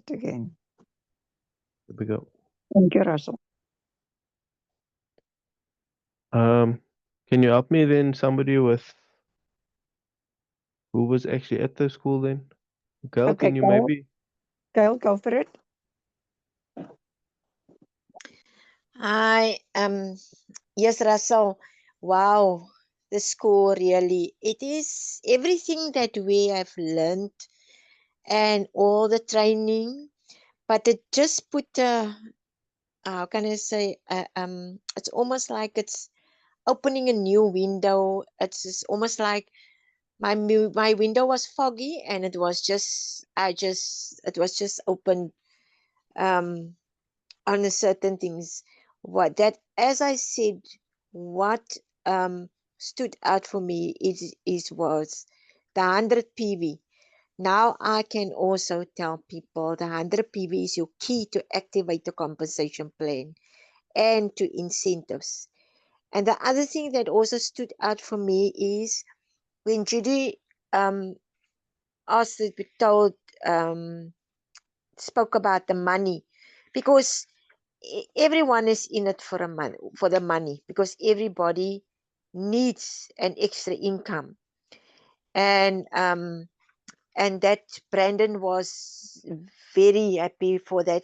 it again. There we go. Thank you, Russell. Um, can you help me then, somebody with who was actually at the school then? Girl, Okay, can you Kyle, maybe? Kyle, go for it. I yes, Russell. Wow, the school really. It is everything that we have learned and all the training, but it just put a how can I say? It's almost like it's opening a new window. It's just almost like my window was foggy and it was just it was just open um on a certain things. What that as I said, what um stood out for me is was the 100 PV. Now I can also tell people the 100 PV is your key to activate the compensation plan and to incentives. And the other thing that also stood out for me is when Judy um, asked to be told, spoke about the money, because everyone is in it for for the money, because everybody needs an extra income, and that Brandon was very happy for that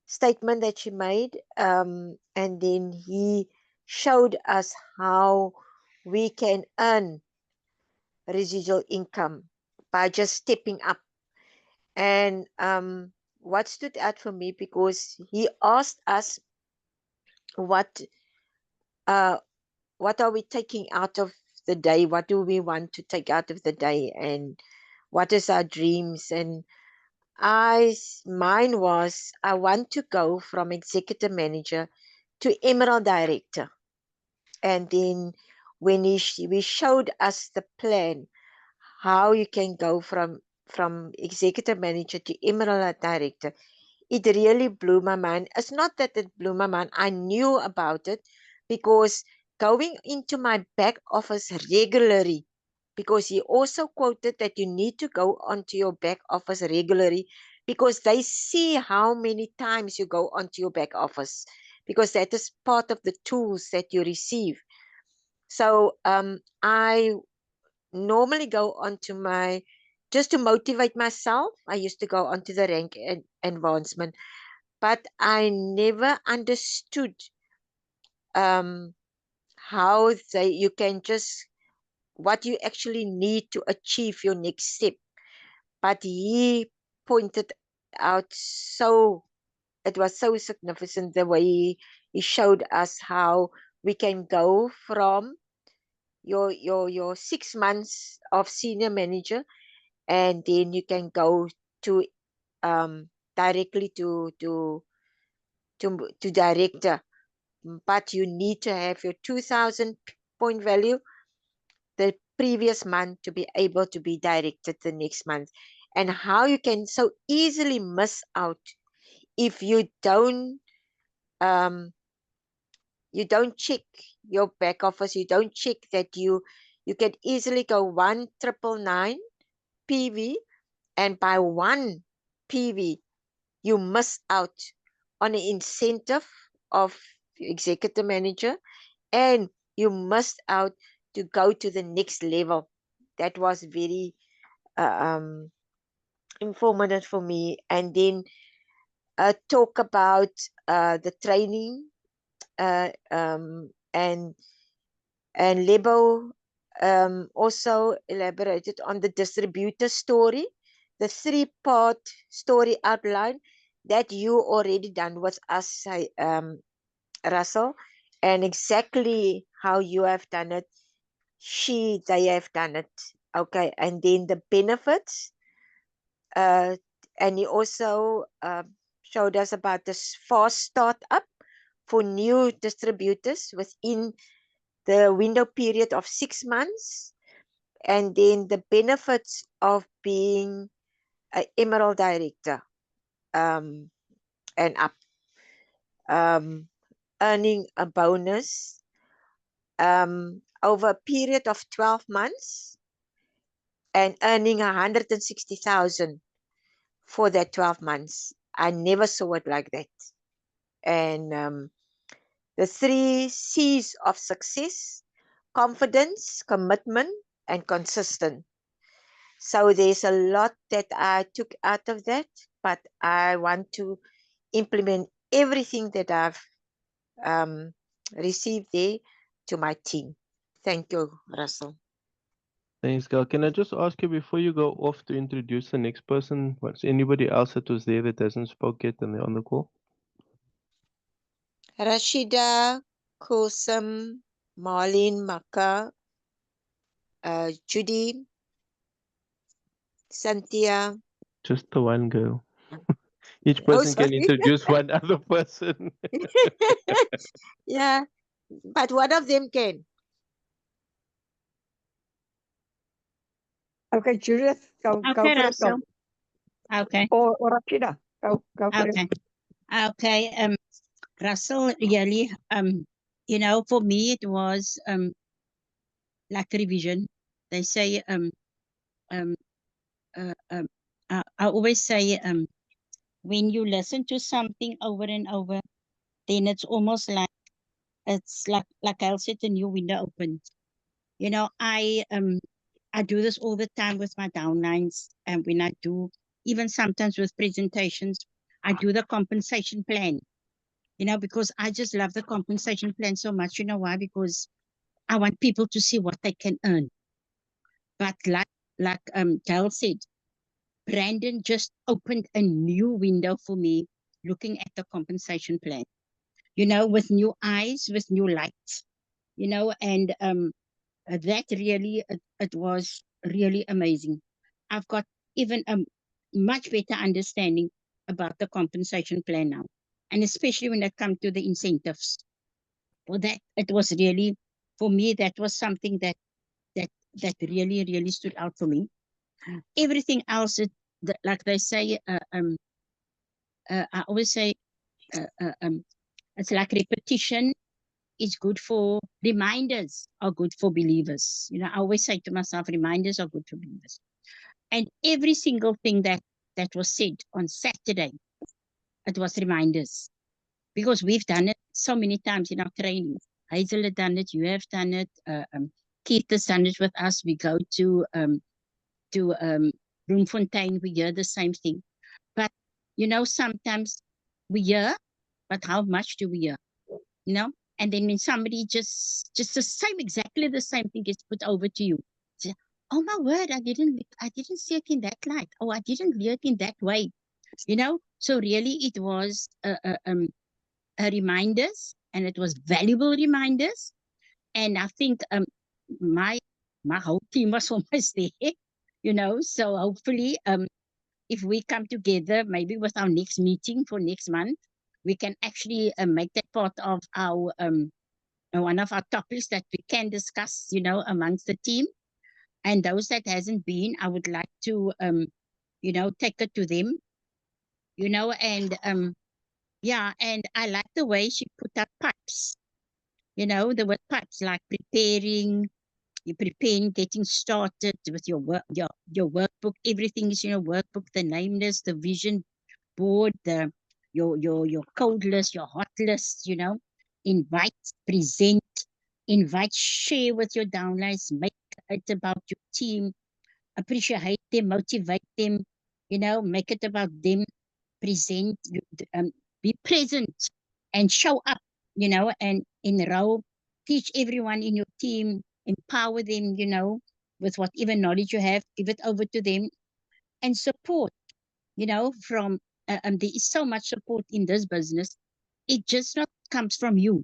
statement that she made, and then he showed us how we can earn residual income by just stepping up. And what stood out for me, because he asked us what uh, what are we taking out of the day, what do we want to take out of the day, and what is our dreams. And mine was, I want to go from executive manager to emerald director. And then when we showed us the plan, how you can go from executive manager to emerald director, it really blew my mind. It's not that it blew my mind, I knew about it, because going into my back office regularly, because he also quoted that you need to go onto your back office regularly, because they see how many times you go onto your back office, because that is part of the tools that you receive. So I normally go onto my, just to motivate myself, I used to go onto the rank advancement, but I never understood um, how you can just, what you actually need to achieve your next step. But he pointed out it was so significant the way he showed us how we can go from your 6 months of senior manager, and then you can go to directly to director. But you need to have your 2000 point value the previous month to be able to be directed the next month. And how you can so easily miss out if um you don't check your back office, you don't check that you can easily go 1999 PV, and by 1 PV you miss out on an incentive of executive manager, and you missed out to go to the next level. That was very informative for me. And then talk about the training, and Lebo also elaborated on the distributor story, the 3-part story outline that you already done with us, Russell, and exactly how you have done it, they have done it. Okay, and then the benefits, uh, and he also showed us about this fast startup for new distributors within the window period of 6 months, and then the benefits of being an emerald director, um, and up, um, earning a bonus over a period of 12 months and earning 160,000 for that 12 months. I never saw it like that. And the 3 C's of success: confidence, commitment, and consistent. So there's a lot that I took out of that, but I want to implement everything that I've received there to my team. Thank you, Russell. Thanks, Gal. Can I just ask you before you go off to introduce the next person? Was anybody else that was there that hasn't spoke yet and they're on the call? Rashida, Kosam, Marlene, Maka, Judy, Cynthia. Just the one girl. Each Oh, person can sorry. introduce one other person. Yeah, but one of them can. Okay, Judith, go Okay, for it. Russell. Go. Okay, Or Rashida, go for it. okay, okay. Russell, really, you know, for me it was like revision. They say, um, I always say, when you listen to something over and over, then it's almost like like I'll set a new window open. You know, I do this all the time with my downlines, and when I do, even sometimes with presentations, I do the compensation plan. You know, because I just love the compensation plan so much. You know why? Because I want people to see what they can earn. But like Dale said, Brandon just opened a new window for me looking at the compensation plan. You know, with new eyes, with new lights. You know, and that really it was really amazing. I've got even a much better understanding about the compensation plan now, and especially when it comes to the incentives. For that, it was really, for me, that was something that that really stood out for me. Everything else, like they say, I always say, uh, uh, um, it's like repetition is good for reminders are good for believers. You know, I always say to myself, reminders are good for believers. And every single thing that was said on Saturday, it was reminders, because we've done it so many times in our training. Hazel had done it, you have done it, Keith has done it with us. We go to Bloemfontein, we hear the same thing. But you know, sometimes we hear, but how much do we hear? You know? And then when somebody just the same, exactly the same thing gets put over to you. Say, oh my word, I didn't see it in that light. Oh, I didn't hear it in that way. You know? So really it was a reminders, and it was valuable reminders. And I think my my whole team was almost there, you know. So hopefully, if we come together, maybe with our next meeting for next month, we can actually make that part of our one of our topics that we can discuss, you know, amongst the team. And those that hasn't been, I would like to, you know, take it to them, you know, and yeah, and I like the way she put up pipes, you know, the word pipes, like preparing, you're preparing, getting started with your work, your workbook. Everything is in your workbook. The name list, the vision board, the your cold list, your hot list. You know, invite, present, invite, share with your downlines. Make it about your team. Appreciate them, motivate them. You know, make it about them. Present, be present, and show up. You know, and enroll, teach everyone in your team, empower them, you know, with whatever knowledge you have, give it over to them, and support, you know, from, there is so much support in this business. It just not comes from you.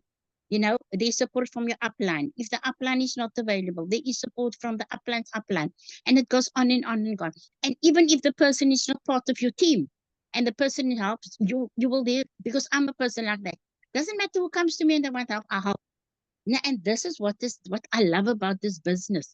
You know, there's support from your upline. If the upline is not available, there is support from the upline's upline. And it goes on and on and on. And even if the person is not part of your team and the person helps, you will there, because I'm a person like that. Doesn't matter who comes to me and they want help, I help. And this is what I love about this business.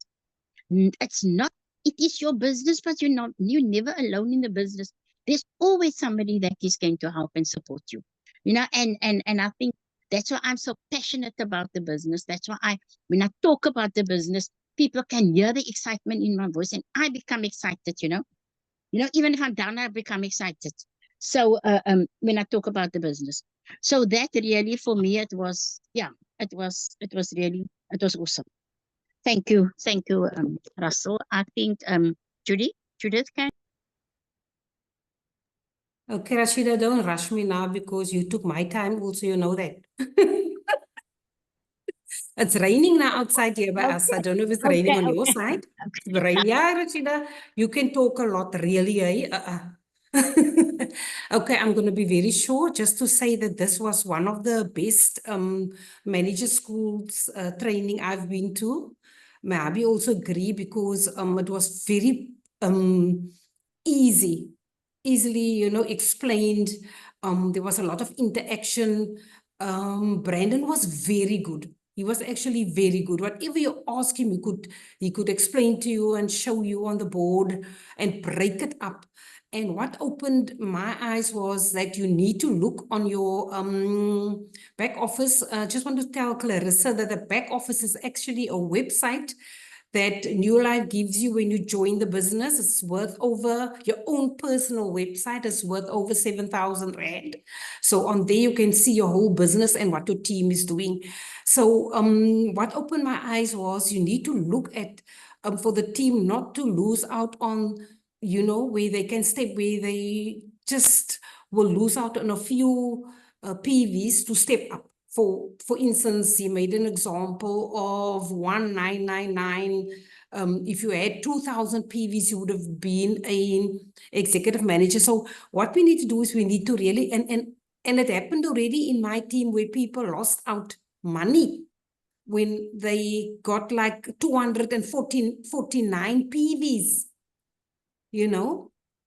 It's not, it is your business, but you're never alone in the business. There's always somebody that is going to help and support you. You know, and I think that's why I'm so passionate about the business. That's why when I talk about the business, people can hear the excitement in my voice, and I become excited, you know. Even if I'm down, I become excited. So when I talk about the business, so that really for me it was awesome. Thank you, Russell. I think Judith can. Okay, Rashida, don't rush me now because you took my time also, you know that. It's raining now outside here by us. I don't know if it's raining on your side. It's rain. Yeah, Rashida, you can talk a lot, really. Eh? Okay, I'm going to be very short just to say that this was one of the best manager schools training I've been to. Maybe also agree because it was very easily, explained. There was a lot of interaction. Brandon was very good. He was actually very good. Whatever you ask him, he could explain to you and show you on the board and break it up. And what opened my eyes was that you need to look on your back office. Just want to tell Clarissa that the back office is actually a website that New Life gives you when you join the business. It's worth over, your own personal website is worth over 7,000 Rand. So on there you can see your whole business and what your team is doing. So what opened my eyes was you need to look at, for the team not to lose out on, where they can step, where they just will lose out on a few PVs to step up. For instance, he made an example of 1,999. If you had 2,000 PVs, you would have been an executive manager. So what we need to do is we need to really, and it happened already in my team where people lost out money when they got like 249 PVs,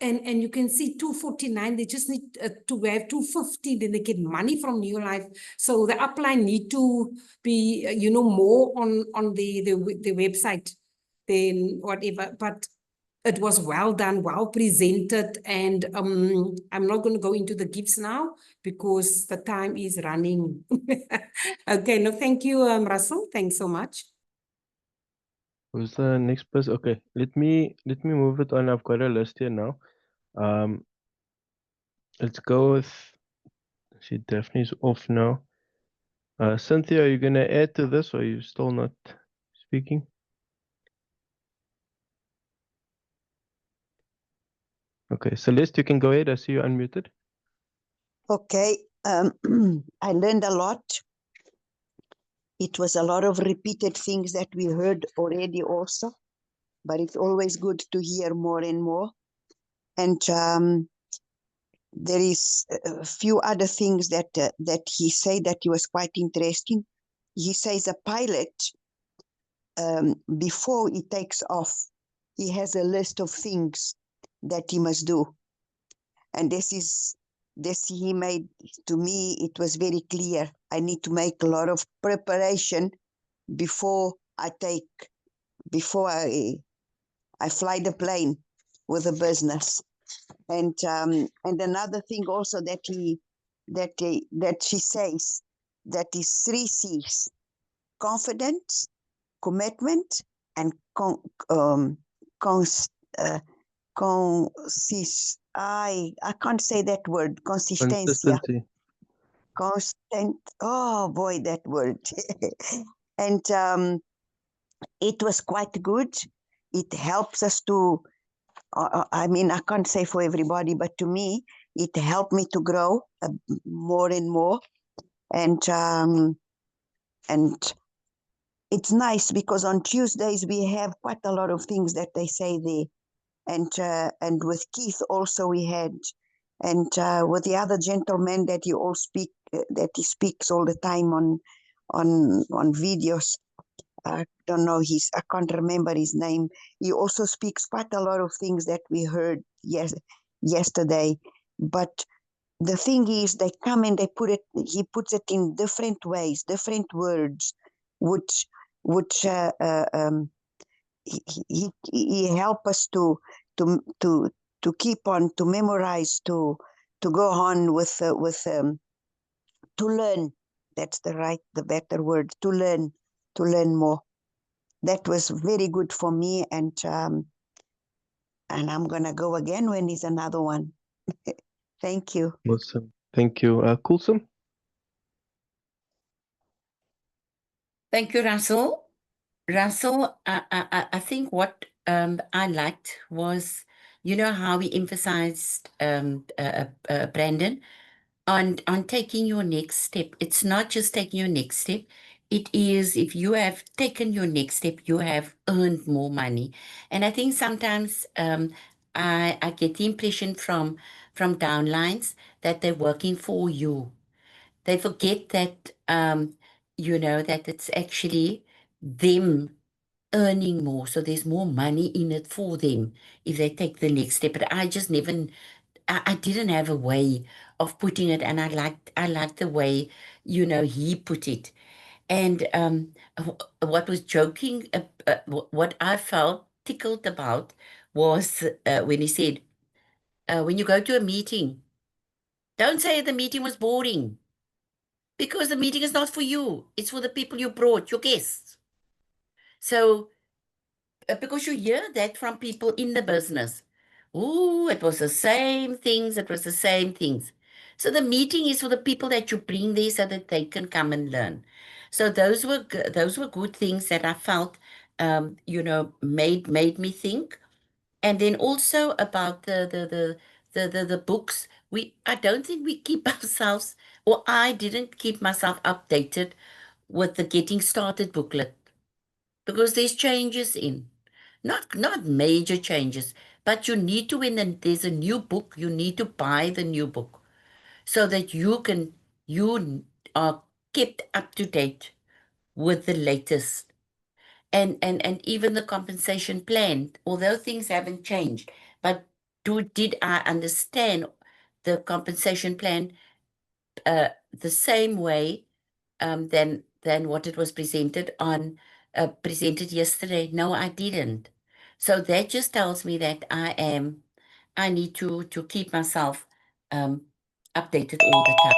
and you can see 249, they just need to have 250, then they get money from New Life. So the upline need to be, more on the website than whatever, but it was well done, well presented, and I'm not going to go into the gifts now because the time is running. Okay, no, thank you, Russell. Thanks so much. Who's the next person? Okay, let me move it on. I've got a list here now. Let's go with. See, Daphne's off now. Cynthia, are you gonna add to this, or are you still not speaking? Okay, Celeste, you can go ahead. I see you unmuted. Okay, I learned a lot. It was a lot of repeated things that we heard already also, but it's always good to hear more and more. And there is a few other things that he said that was quite interesting. He says a pilot, before he takes off, he has a list of things that he must do. And this he made, to me, it was very clear. I need to make a lot of preparation before I fly the plane with the business. And another thing also that she says, that is 3 C's: confidence, commitment, and I can't say that word. Consistencia. Consistency. Constant. Oh boy, that word. And it was quite good. It helps us to. I mean, I can't say for everybody, but to me, it helped me to grow more and more. And it's nice because on Tuesdays we have quite a lot of things that they say there. And with Keith also we had, and with the other gentleman that he speaks all the time on videos. I don't know I can't remember his name. He also speaks quite a lot of things that we heard yesterday. But the thing is, they come and he puts it in different ways, different words, which he help us to keep on, to memorize, to go on with to learn. That's the better word, to learn more. That was very good for me, and And I'm going to go again when there's another one. Thank you. Awesome. Thank you. Kulsum? Thank you, Russell. Russell, I think what I liked was, you know, how he emphasized Brandon on taking your next step. It's not just taking your next step. It is, if you have taken your next step, you have earned more money. And I think sometimes I get the impression from downlines that they're working for you. They forget that you know, that it's actually them earning more, so there's more money in it for them if they take the next step. But I just never, I didn't have a way of putting it, and I liked the way, you know, he put it. And what was joking, what I felt tickled about was when he said, when you go to a meeting, don't say the meeting was boring, because the meeting is not for you. It's for the people you brought, your guests. So, because you hear that from people in the business. Oh, it was the same things. It was the same things. So the meeting is for the people that you bring there so that they can come and learn. So those were good things that I felt, you know, made me think. And then also about the books, I don't think we keep ourselves, or I didn't keep myself updated with the Getting Started booklet, because there's changes in, not major changes, but you need to, when there's a new book, you need to buy the new book so that you are kept up to date with the latest. And even the compensation plan, although things haven't changed, but did I understand the compensation plan the same way than what it was presented yesterday? No, I didn't. So that just tells me that I need to keep myself um, updated all the time.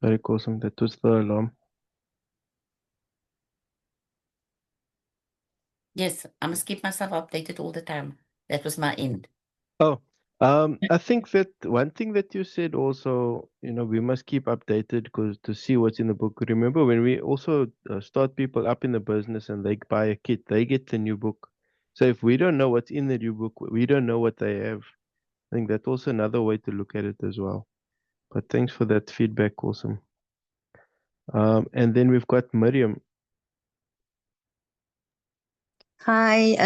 Sorry, Kulsum, that was the alarm. Yes, I must keep myself updated all the time. That was my end. Oh, I think that one thing that you said also, you know, we must keep updated because to see what's in the book. Remember when we also start people up in the business and they buy a kit, they get the new book. So if we don't know what's in the new book, we don't know what they have. I think that's also another way to look at it as well. But thanks for that feedback, awesome. And then we've got Miriam. Hi,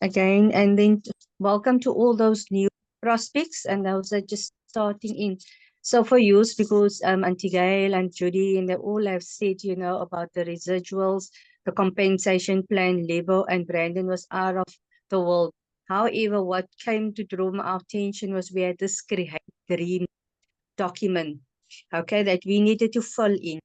again, and then welcome to all those new prospects and those that just starting in. So for use, because Auntie Gail and Judy and they all have said, you know, about the residuals, the compensation plan, Lebo and Brandon was out of the world. However, what came to draw my attention was we had this green document, okay, that we needed to fill in.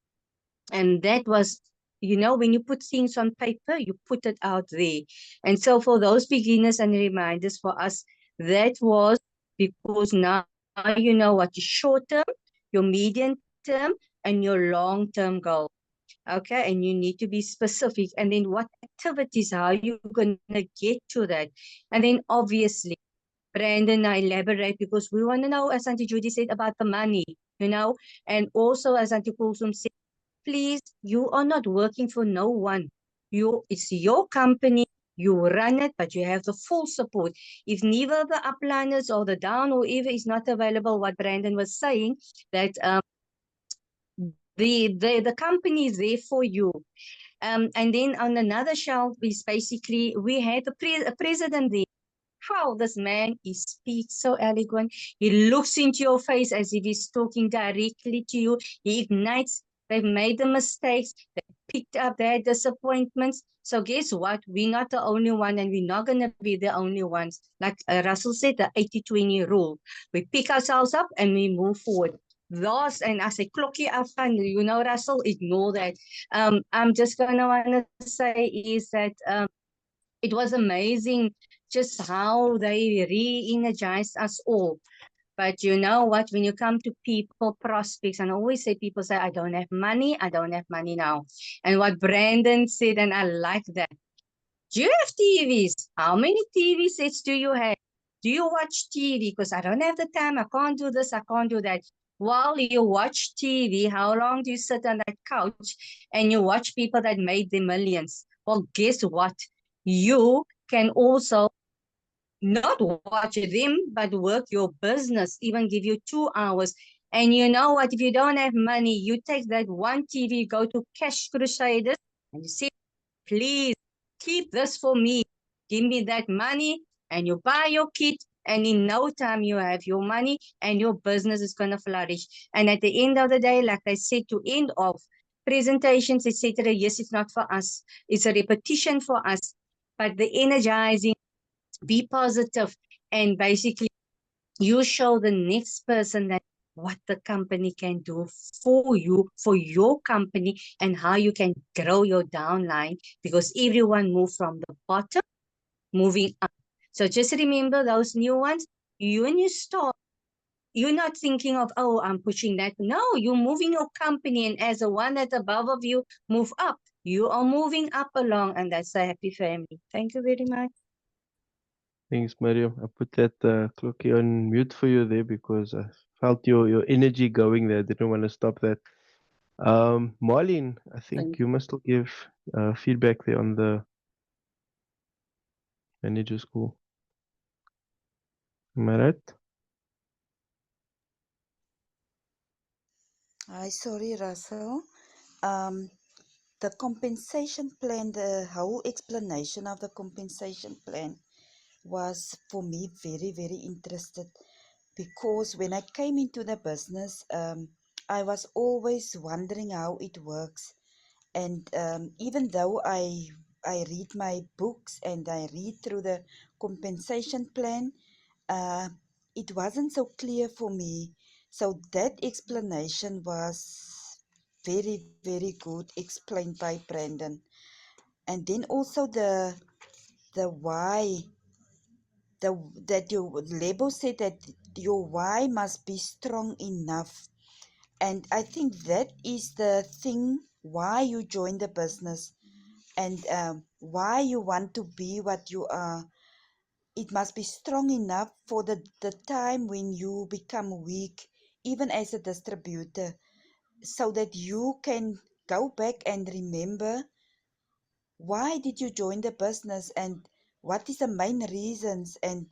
And that was, you know, when you put things on paper, you put it out there. And so for those beginners and reminders for us, that was because now you know what your short term, your medium term, and your long term goal. Okay, and you need to be specific. And then what activities, how you going to get to that. And then obviously, Brandon, I elaborate because we want to know, as Auntie Judy said, about the money, you know, and also as Auntie Kulsum said, please, you are not working for no one. It's your company. You run it, but you have the full support. If neither the upliners or the down or whoever is not available, what Brandon was saying, that the company is there for you. And then on another shelf is basically we had a president there. Wow, this man, he speaks so eloquent. He looks into your face as if he's talking directly to you. He ignites. They've made the mistakes. They picked up their disappointments. So guess what? We're not the only one, and we're not going to be the only ones. Like Russell said, the 80-20 rule. We pick ourselves up and we move forward. Thus, and I say, klokkie afgaan, you know, Russell, ignore that. I'm just going to want to say is that it was amazing just how they re-energized us all. But you know what? When you come to people, prospects, and I always say, people say, I don't have money. I don't have money now. And what Brandon said, and I like that. Do you have TVs? How many TV sets do you have? Do you watch TV? Because I don't have the time. I can't do this. I can't do that. While you watch TV, how long do you sit on that couch and you watch people that made the millions? Well, guess what? You can also not watch them, but work your business, even give you 2 hours. And you know what? If you don't have money, you take that one TV, go to Cash Crusaders, and you say, please keep this for me. Give me that money, and you buy your kit. And in no time, you have your money and your business is going to flourish. And at the end of the day, like I said, to end off presentations, etc., yes, it's not for us. It's a repetition for us. But the energizing, be positive, and basically you show the next person that what the company can do for you, for your company, and how you can grow your downline, because everyone moved from the bottom moving up. So just remember those new ones. You, when you start, you're not thinking of, oh, I'm pushing that. No, you're moving your company, and as the one that's above of you move up, you are moving up along, and that's a happy family. Thank you very much. Thanks, Mariam. I put that clockie on mute for you there because I felt your energy going there. I didn't want to stop that. Marlene, I think you must still give feedback there on the manager school. Am I right? Hi, sorry, Russell. Um, the compensation plan, the whole explanation of the compensation plan was for me very, very interested, because when I came into the business, I was always wondering how it works. And even though I read my books and I read through the compensation plan, uh, it wasn't so clear for me. So that explanation was very, very good explained by Brandon. And then also the why, the that your label said that your why must be strong enough. And I think that is the thing why you join the business, and why you want to be what you are. It must be strong enough for the time when you become weak, even as a distributor, so that you can go back and remember why did you join the business and what is the main reasons, and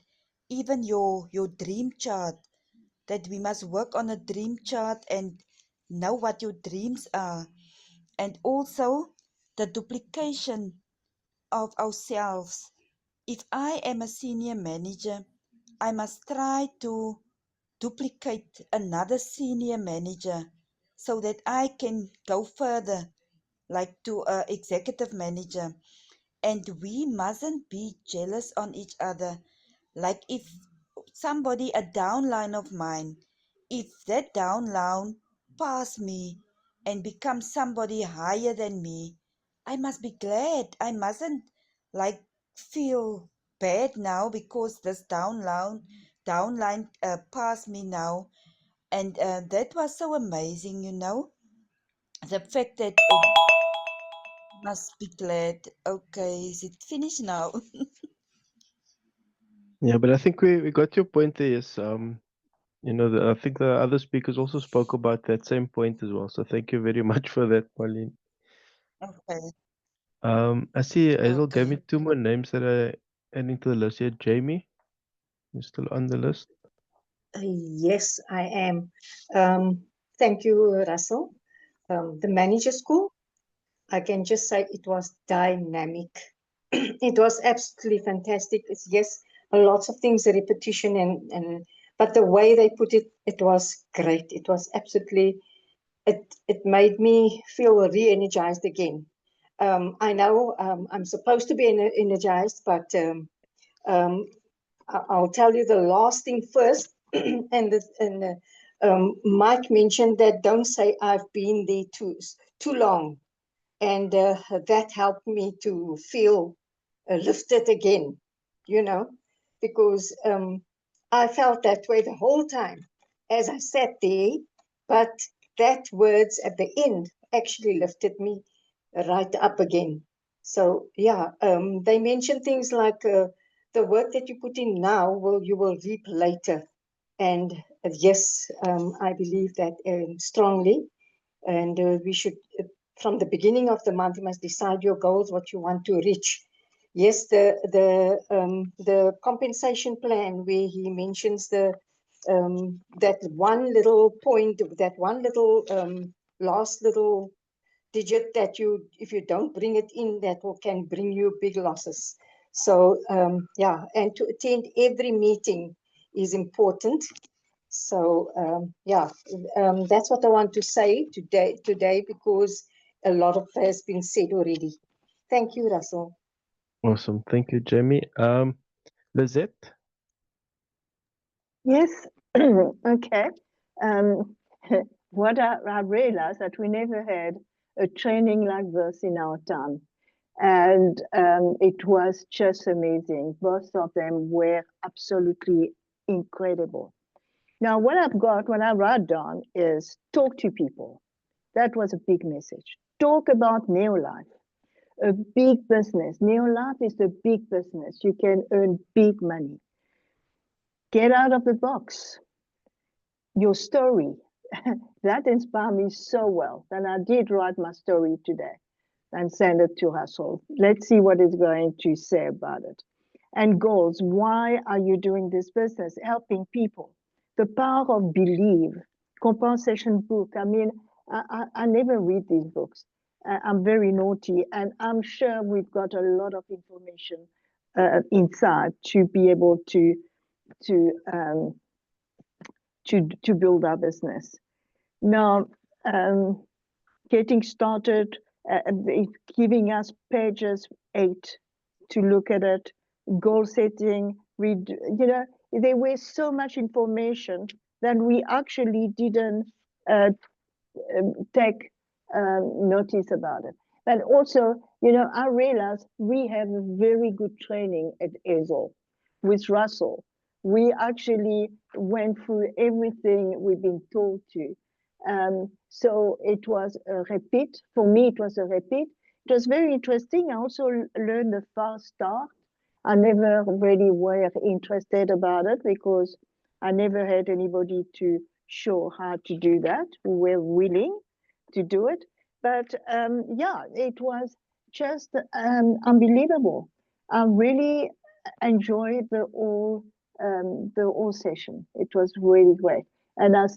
even your dream chart, that we must work on a dream chart and know what your dreams are. And also the duplication of ourselves. If I am a senior manager, I must try to duplicate another senior manager so that I can go further, like to a executive manager. And we mustn't be jealous on each other. Like if somebody, a downline of mine, if that downline pass me and becomes somebody higher than me, I must be glad. I mustn't like feel bad now because this downline passed me now. And that was so amazing, you know, the fact that must be glad. Okay, is it finished now? Yeah, but I think we got your point there. Yes. I think the other speakers also spoke about that same point as well. So thank you very much for that, Pauline. Okay, I see Hazel gave me okay. two more names that I adding to the list here. Jamie, you're still on the list. Yes, I am. Thank you, Russell. The manager school, I can just say it was dynamic. It was absolutely fantastic. It's, yes, lots of things, a repetition, but the way they put it, it was great. It was absolutely, it made me feel re-energized again. I know I'm supposed to be energized, but I'll tell you the last thing first. Mike mentioned that don't say I've been there too long, and that helped me to feel lifted again, you know, because I felt that way the whole time as I sat there, but that words at the end actually lifted me right up again. So yeah, they mention things like the work that you put in now you will reap later, and yes, I believe that strongly. And we should, from the beginning of the month, you must decide your goals, what you want to reach. Yes, the compensation plan where he mentions that one little point, that one little last little digit that if you don't bring it in, that can bring you big losses. So yeah, and to attend every meeting is important. So yeah, that's what I want to say today because a lot of has been said already. Thank you, Russell. Awesome. Thank you, Jamie. Lizette? Yes. Okay. Um, what I realized that we never had a training like this in our time. And it was just amazing. Both of them were absolutely incredible. Now, what I write down is talk to people. That was a big message. Talk about Neolife, a big business. Neolife is a big business. You can earn big money. Get out of the box. Your story, that inspired me so well. And I did write my story today and send it to Russel. Let's see what it's going to say about it. And goals. Why are you doing this business? Helping people. The power of belief. Compensation book. I mean, I never read these books. I'm very naughty, and I'm sure we've got a lot of information inside to be able to um, to build our business. Now, getting started, giving us pages 8 to look at it, goal setting, read, there was so much information that we actually didn't take notice about it. But also, I realized we have a very good training at ESOL with Russell. We actually went through everything we've been told to. So it was a repeat. For me, it was a repeat. It was very interesting. I also learned the fast start. I never really were interested about it because I never had anybody to show how to do that who were willing to do it. But yeah, it was just unbelievable. I really enjoyed the whole session. It was really great, and I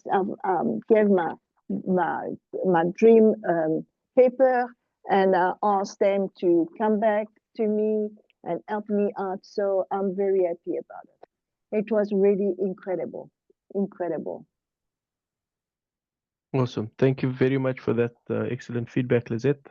gave my dream paper, and I asked them to come back to me and help me out. So I'm very happy about it. It was really incredible, incredible. Awesome. Thank you very much for that excellent feedback, Lizette.